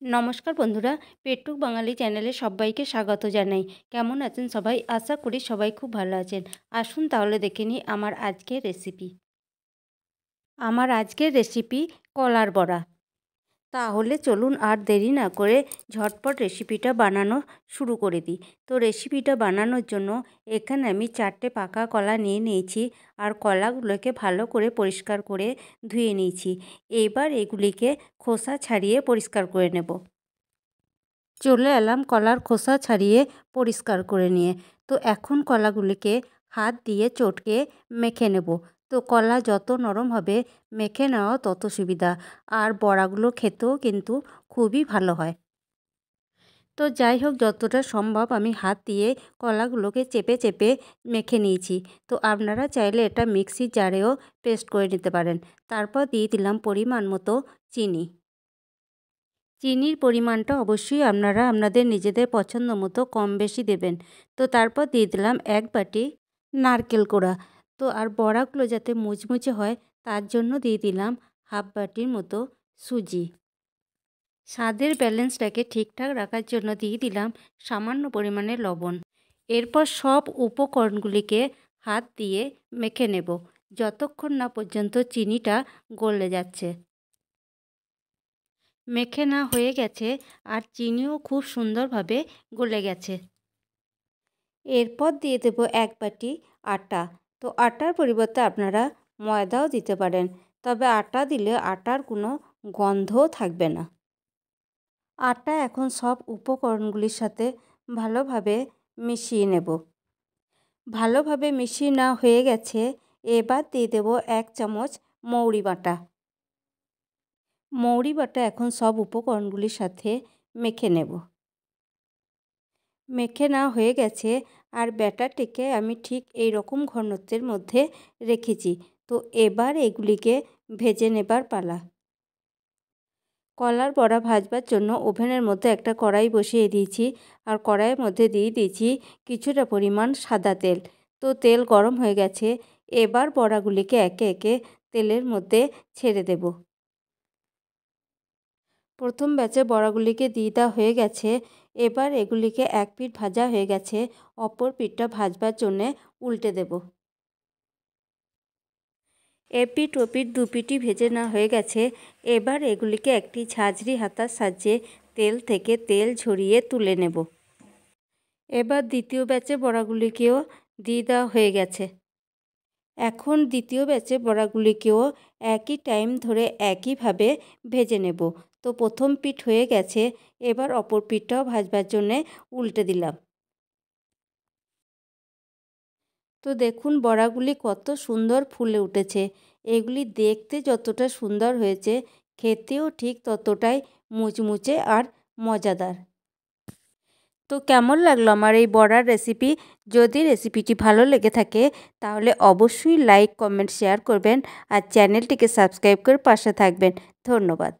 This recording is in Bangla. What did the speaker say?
নমস্কার বন্ধুরা, পেটুক বাঙালি চ্যানেলে সবাইকে স্বাগত জানাই। কেমন আছেন সবাই? আশা করি সবাই খুব ভালো আছেন। আসুন তাহলে দেখে নিই আমার আজকের রেসিপি। আমার আজকের রেসিপি কলার বড়া। তাহলে চলুন আর দেরি না করে ঝটপট রেসিপিটা বানানো শুরু করে দিই। তো রেসিপিটা বানানোর জন্য এখানে আমি 4টে পাকা কলা নিয়ে নিয়েছি আর কলাগুলোকে ভালো করে পরিষ্কার করে ধুয়ে নিয়েছি। এবার এগুলিকে খোসা ছাড়িয়ে পরিষ্কার করে নেব। চলে এলাম কলার খোসা ছাড়িয়ে পরিষ্কার করে নিয়ে। তো এখন কলাগুলিকে হাত দিয়ে চটকে মেখে নেব। তো কলা যত নরম হবে মেখে নেওয়া তত সুবিধা, আর বড়াগুলো খেতেও কিন্তু খুবই ভালো হয়। তো যাই হোক, যতটা সম্ভব আমি হাত দিয়ে কলাগুলোকে চেপে চেপে মেখে নিয়েছি। তো আপনারা চাইলে এটা মিক্সির জারেও পেস্ট করে নিতে পারেন। তারপর দিয়ে দিলাম পরিমাণ মতো চিনি। চিনির পরিমাণটা অবশ্যই আপনারা আপনাদের নিজেদের পছন্দ মতো কম বেশি দেবেন। তো তারপর দিয়ে দিলাম 1 বাটি নারকেল কোড়া। তো আর বড়াগুলো যাতে মুচমুচে হয় তার জন্য দিয়ে দিলাম 1/2 বাটির মতো সুজি। স্বাদের ব্যালেন্সটাকে ঠিকঠাক রাখার জন্য দিয়ে দিলাম সামান্য পরিমাণে লবণ। এরপর সব উপকরণগুলিকে হাত দিয়ে মেখে নেব যতক্ষণ না পর্যন্ত চিনিটা গলে যাচ্ছে। মেখে না হয়ে গেছে আর চিনিও খুব সুন্দরভাবে গলে গেছে। এরপর দিয়ে দেব 1 বাটি আটা। তো আটার পরিবর্তে আপনারা ময়দাও দিতে পারেন, তবে আটা দিলে আটার কোনো গন্ধও থাকবে না। আটা এখন সব উপকরণগুলির সাথে ভালোভাবে মিশিয়ে নেব। ভালোভাবে মিশিয়ে নেওয়া হয়ে গেছে। এবার দিয়ে দেব 1 চামচ মৌরি বাটা। মৌরি বাটা এখন সব উপকরণগুলির সাথে মেখে নেব। মেখে নেওয়া হয়ে গেছে আর ব্যাটারটিকে আমি ঠিক এই রকম ঘনত্বের মধ্যে রেখেছি। তো এবার এগুলিকে ভেজে নেবার পালা। কলার বড়া ভাজবার জন্য ওভেনের মধ্যে একটা কড়াই বসিয়ে দিয়েছি আর কড়াইয়ের মধ্যে দিয়ে দিয়েছি কিছুটা পরিমাণ সাদা তেল। তো তেল গরম হয়ে গেছে। এবার বড়াগুলিকে একে একে তেলের মধ্যে ছেড়ে দেব। প্রথম ব্যাচে বড়াগুলিকে দিয়ে দেওয়া হয়ে গেছে। এবার এগুলিকে এক পিঠ ভাজা হয়ে গেছে, অপর পিঠটা ভাজবার জন্যে উল্টে দেব। এপিঠ ওপিঠ দু পিঠই ভেজে নেওয়া হয়ে গেছে। এবার এগুলিকে একটি ঝাঁঝরি হাতার সাহায্যে তেল থেকে তেল ঝরিয়ে তুলে নেব। এবার দ্বিতীয় ব্যাচে বড়াগুলিকেও দিয়ে দেওয়া হয়ে গেছে। এখন দ্বিতীয় ব্যাচে বড়াগুলিকেও একই টাইম ধরে একইভাবে ভেজে নেব। তো প্রথম পিঠ হয়ে গেছে, এবার অপর পিঠটাও ভাজবার জন্যে উল্টে দিলাম। তো দেখুন বড়াগুলি কত সুন্দর ফুলে উঠেছে। এগুলি দেখতে যতটা সুন্দর হয়েছে খেতেও ঠিক ততটাই মুচমুচে আর মজাদার। তো কেমন লাগলো আমার এই বড়ার রেসিপি? যদি রেসিপিটি ভালো লেগে থাকে তাহলে অবশ্যই লাইক, কমেন্ট, শেয়ার করবেন আর চ্যানেলটিকে সাবস্ক্রাইব করে পাশে থাকবেন। ধন্যবাদ।